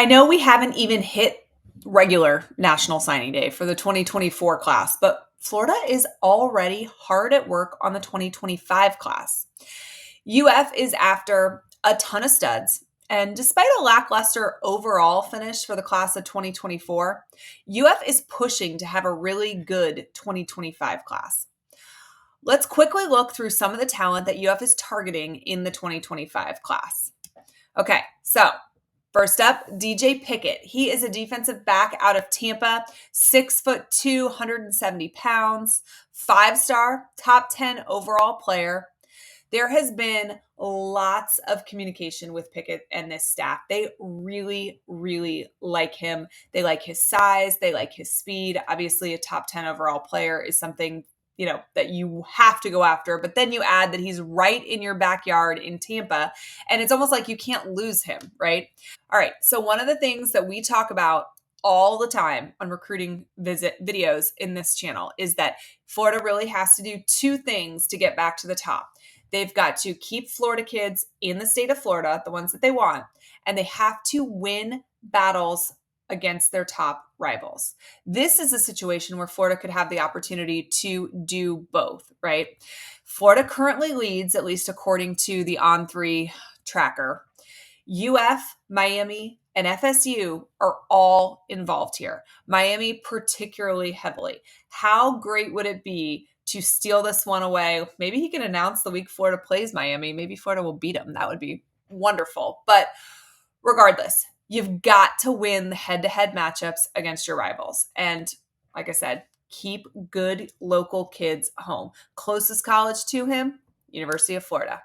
I know we haven't even hit regular National Signing Day for the 2024 class, but Florida is already hard at work on the 2025 class. UF is after a ton of studs, and despite a lackluster overall finish for the class of 2024, UF is pushing to have a really good 2025 class. Let's quickly look through some of the talent that UF is targeting in the 2025 class. Okay, so first up, DJ Picket. He is a defensive back out of Tampa, 6'2", 170 pounds, 5-star, top 10 overall player. There has been lots of communication with Picket and this staff. They really, really like him. They like his size. They like his speed. Obviously, a top 10 overall player is something that you have to go after, but then you add that he's right in your backyard in Tampa, and it's almost like you can't lose him, right? All right, so one of the things that we talk about all the time on recruiting videos in this channel is that Florida really has to do two things to get back to the top. They've got to keep Florida kids in the state of Florida, the ones that they want, and they have to win battles against their top rivals. This is a situation where Florida could have the opportunity to do both, right? Florida currently leads, at least according to the On3 tracker. UF, Miami, and FSU are all involved here. Miami particularly heavily. How great would it be to steal this one away? Maybe he can announce the week Florida plays Miami. Maybe Florida will beat them. That would be wonderful. But regardless, you've got to win the head-to-head matchups against your rivals. And like I said, keep good local kids home. Closest college to him, University of Florida.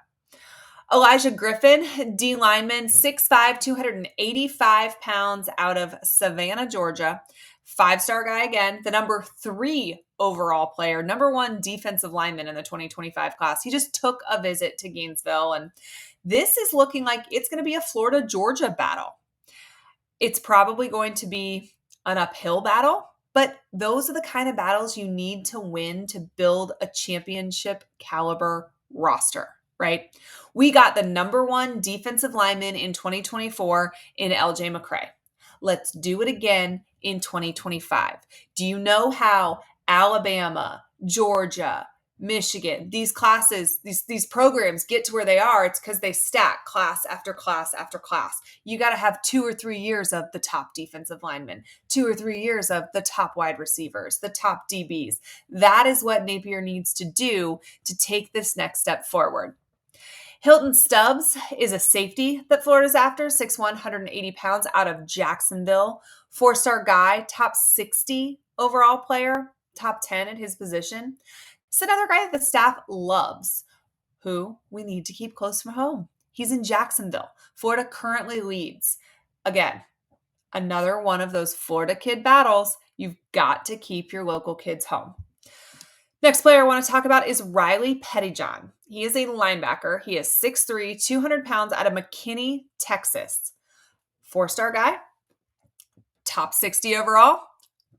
Elijah Griffin, D lineman, 6'5", 285 pounds out of Savannah, Georgia. 5-star guy again, the number 3 overall player, number 1 defensive lineman in the 2025 class. He just took a visit to Gainesville, and this is looking like it's going to be a Florida-Georgia battle. It's probably going to be an uphill battle, but those are the kind of battles you need to win to build a championship caliber roster, right? We got the number 1 defensive lineman in 2024 in LJ McCray. Let's do it again in 2025. Do you know how Alabama, Georgia, Michigan, these classes, these programs get to where they are? It's because they stack class after class after class. You got to have 2 or 3 years of the top defensive linemen, 2 or 3 years of the top wide receivers, the top DBs. That is what Napier needs to do to take this next step forward. Hilton Stubs is a safety that Florida's after, 6'1", 180 pounds out of Jacksonville. 4-star guy, top 60 overall player, top 10 at his position. It's another guy that the staff loves, who we need to keep close from home. He's in Jacksonville. Florida currently leads. Again, another one of those Florida kid battles. You've got to keep your local kids home. Next player I want to talk about is Riley Pettyjohn. He is a linebacker. He is 6'3", 200 pounds out of McKinney, Texas. 4-star guy, top 60 overall,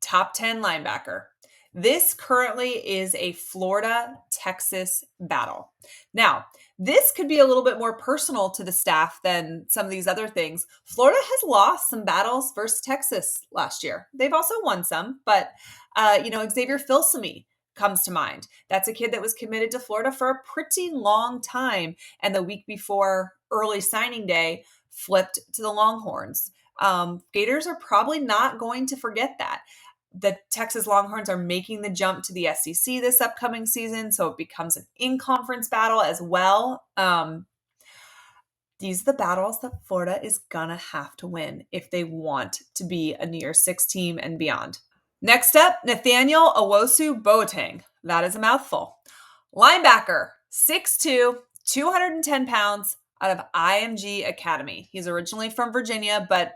top 10 linebacker. This currently is a Florida-Texas battle. Now, this could be a little bit more personal to the staff than some of these other things. Florida has lost some battles versus Texas last year. They've also won some, but Xavier Filsaime comes to mind. That's a kid that was committed to Florida for a pretty long time, and the week before early signing day flipped to the Longhorns. Gators are probably not going to forget that. The Texas Longhorns are making the jump to the SEC this upcoming season, so it becomes an in-conference battle as well. These are the battles that Florida is going to have to win if they want to be a New Year's Six team and beyond. Next up, Nathaniel Aosu Boateng. That is a mouthful. Linebacker, 6'2", 210 pounds out of IMG Academy. He's originally from Virginia, but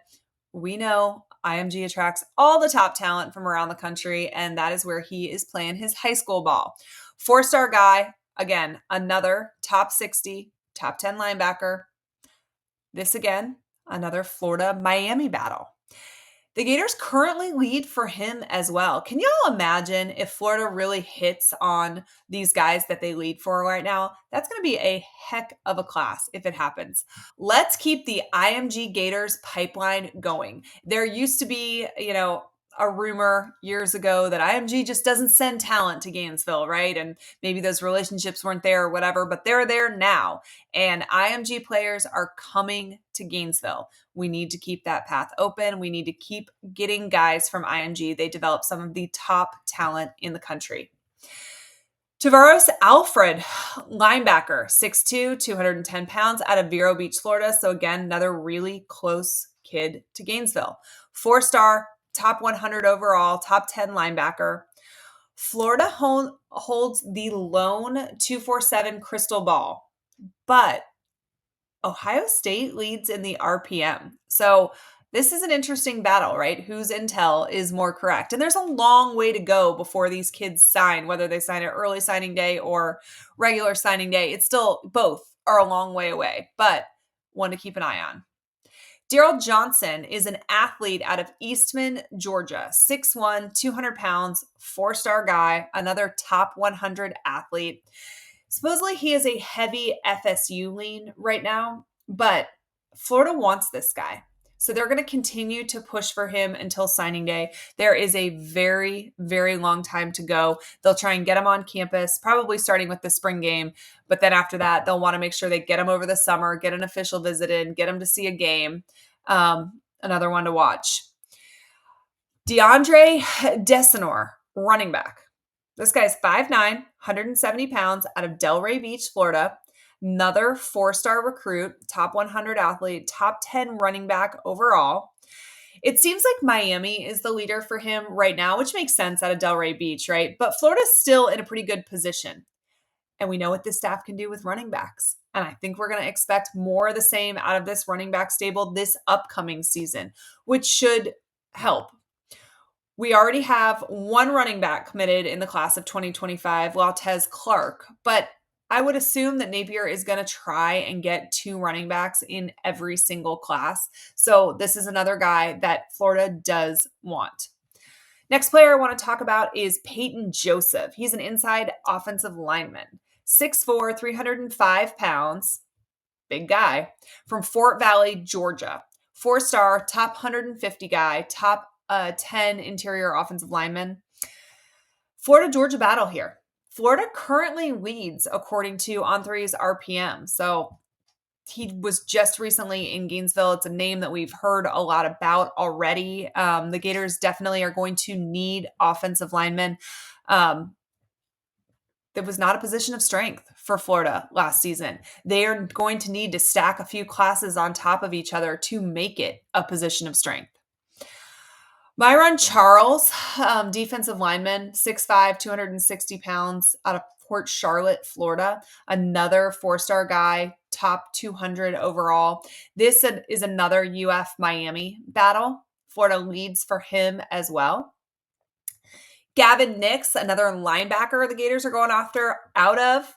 we know IMG attracts all the top talent from around the country, and that is where he is playing his high school ball. 4-star guy, again, another top 60, top 10 linebacker. This again, another Florida-Miami battle. The Gators currently lead for him as well. Can y'all imagine if Florida really hits on these guys that they lead for right now? That's going to be a heck of a class if it happens. Let's keep the IMG Gators pipeline going. There used to be, a rumor years ago that IMG just doesn't send talent to Gainesville, right? And maybe those relationships weren't there or whatever, but they're there now. And IMG players are coming to Gainesville. We need to keep that path open. We need to keep getting guys from IMG. They develop some of the top talent in the country. Taros Alfred, linebacker, 6'2", 210 pounds, out of Vero Beach, Florida. So again, another really close kid to Gainesville. 4-star, top 100 overall, top 10 linebacker. Florida holds the lone 247 crystal ball, but Ohio State leads in the RPM. So this is an interesting battle, right? Whose intel is more correct? And there's a long way to go before these kids sign, whether they sign at early signing day or regular signing day. It's still, both are a long way away, but one to keep an eye on. Darl Johnson is an athlete out of Eastman, Georgia, 6'1", 200 pounds, 4-star guy, another top 100 athlete. Supposedly he is a heavy FSU lean right now, but Florida wants this guy. So they're going to continue to push for him until signing day. There is a very, very long time to go. They'll try and get him on campus, probably starting with the spring game. But then after that, they'll want to make sure they get him over the summer, get an official visit in, get him to see a game. Another one to watch. DeAndre Desor, running back. This guy's 5'9", 170 pounds, out of Delray Beach, Florida. Another 4-star recruit, top 100 athlete, top 10 running back overall. It seems like Miami is the leader for him right now, which makes sense out of Delray Beach, right? But Florida's still in a pretty good position. And we know what this staff can do with running backs. And I think we're going to expect more of the same out of this running back stable this upcoming season, which should help. We already have one running back committed in the class of 2025, Lautez Clark, but I would assume that Napier is going to try and get 2 running backs in every single class. So this is another guy that Florida does want. Next player I want to talk about is Payton Joseph. He's an inside offensive lineman, 6'4", 305 pounds, big guy, from Fort Valley, Georgia. 4-star, top 150 guy, top 10 interior offensive linemen. Florida-Georgia battle here. Florida currently leads according to On3's RPM. So he was just recently in Gainesville. It's a name that we've heard a lot about already. The Gators definitely are going to need offensive linemen. That was not a position of strength for Florida last season. They are going to need to stack a few classes on top of each other to make it a position of strength. Myles Charles, defensive lineman, 6'5", 260 pounds, out of Port Charlotte, Florida. Another 4-star guy, top 200 overall. This is another UF Miami battle. Florida leads for him as well. Gavin Nicks, another linebacker the Gators are going after out of,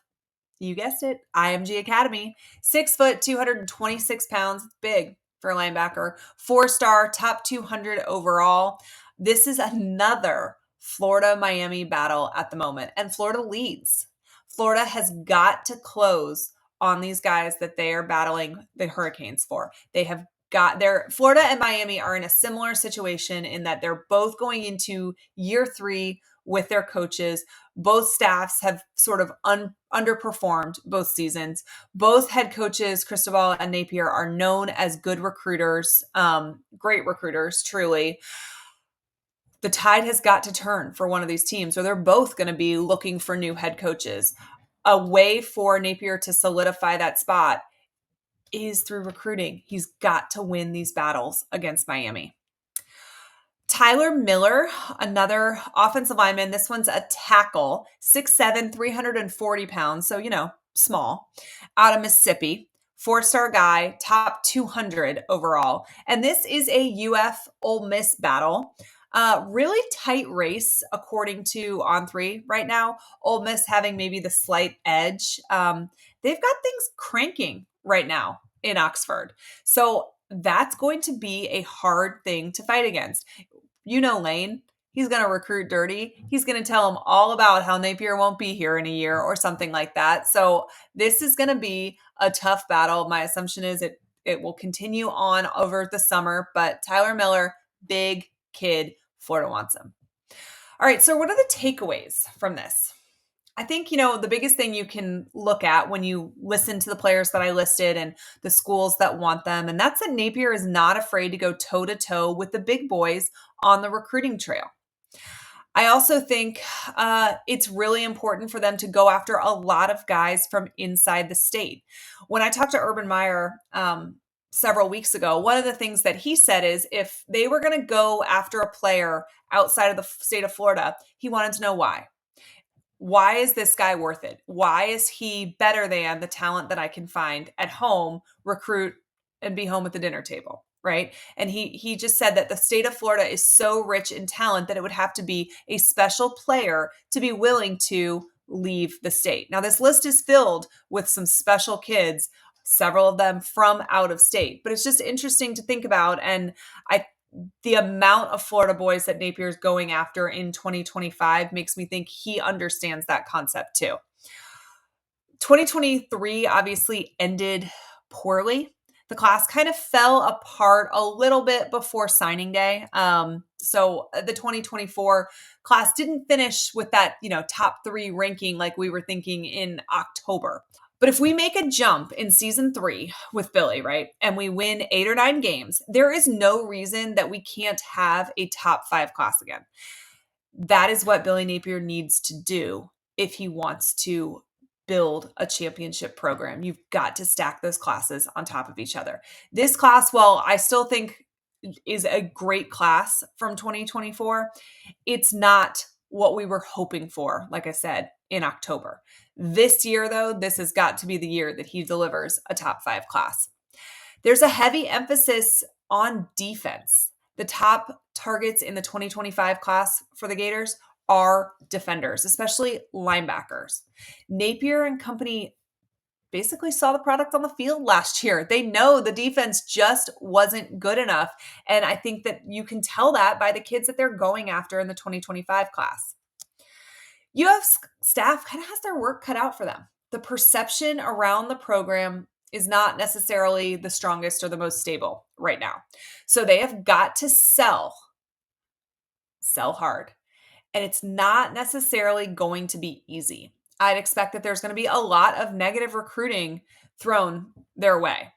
you guessed it, IMG Academy. 6 foot, 226 pounds, big for a linebacker. 4-star, top 200 overall. This is another Florida-Miami battle at the moment, and Florida leads. Florida has got to close on these guys that they are battling the Hurricanes for. They have got their Florida and Miami are in a similar situation in that they're both going into year 3 with their coaches. Both staffs have sort of underperformed both seasons. Both head coaches, Cristobal and Napier, are known as good recruiters, great recruiters, truly. The tide has got to turn for one of these teams, or they're both going to be looking for new head coaches. A way for Napier to solidify that spot is through recruiting. He's got to win these battles against Miami. Tyler Miller, another offensive lineman. This one's a tackle, 6'7", 340 pounds. So, small, out of Mississippi. 4-star guy, top 200 overall. And this is a UF Ole Miss battle. Really tight race according to On3 right now. Ole Miss having maybe the slight edge. They've got things cranking right now in Oxford. So that's going to be a hard thing to fight against. You know, Lane, he's going to recruit dirty. He's going to tell them all about how Napier won't be here in a year or something like that. So this is going to be a tough battle. My assumption is it will continue on over the summer, but Tyler Miller, big kid, Florida wants him. All right, so what are the takeaways from this? I think, the biggest thing you can look at when you listen to the players that I listed and the schools that want them, and that's that Napier is not afraid to go toe-to-toe with the big boys on the recruiting trail. I also think it's really important for them to go after a lot of guys from inside the state. When I talked to Urban Meyer several weeks ago, one of the things that he said is if they were going to go after a player outside of the state of Florida, he wanted to know why. Why is this guy worth it? Why is he better than the talent that I can find at home, recruit, and be home at the dinner table, right? And he just said that the state of Florida is so rich in talent that it would have to be a special player to be willing to leave the state. Now, this list is filled with some special kids, several of them from out of state, but it's just interesting to think about. And the amount of Florida boys that Napier is going after in 2025 makes me think he understands that concept too. 2023 obviously ended poorly. The class kind of fell apart a little bit before signing day. So the 2024 class didn't finish with that, top 3 ranking like we were thinking in October. But if we make a jump in season 3 with Billy, right, and we win 8 or 9 games, there is no reason that we can't have a top 5 class again. That is what Billy Napier needs to do if he wants to build a championship program. You've got to stack those classes on top of each other. This class, well, I still think is a great class from 2024. It's not what we were hoping for, like I said, in October. This year, though, this has got to be the year that he delivers a top 5 class. There's a heavy emphasis on defense. The top targets in the 2025 class for the Gators are defenders, especially linebackers. Napier and company basically saw the product on the field last year. They know the defense just wasn't good enough. And I think that you can tell that by the kids that they're going after in the 2025 class. UF staff kind of has their work cut out for them. The perception around the program is not necessarily the strongest or the most stable right now. So they have got to sell hard. And it's not necessarily going to be easy. I'd expect that there's going to be a lot of negative recruiting thrown their way.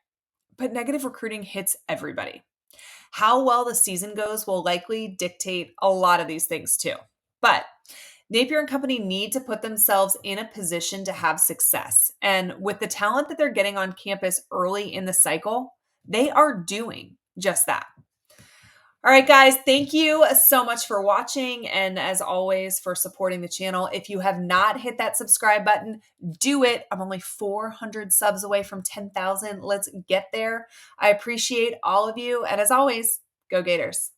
But negative recruiting hits everybody. How well the season goes will likely dictate a lot of these things too. But Napier and company need to put themselves in a position to have success. And with the talent that they're getting on campus early in the cycle, they are doing just that. All right, guys, thank you so much for watching and as always for supporting the channel. If you have not hit that subscribe button, do it. I'm only 400 subs away from 10,000. Let's get there. I appreciate all of you. And as always, go Gators.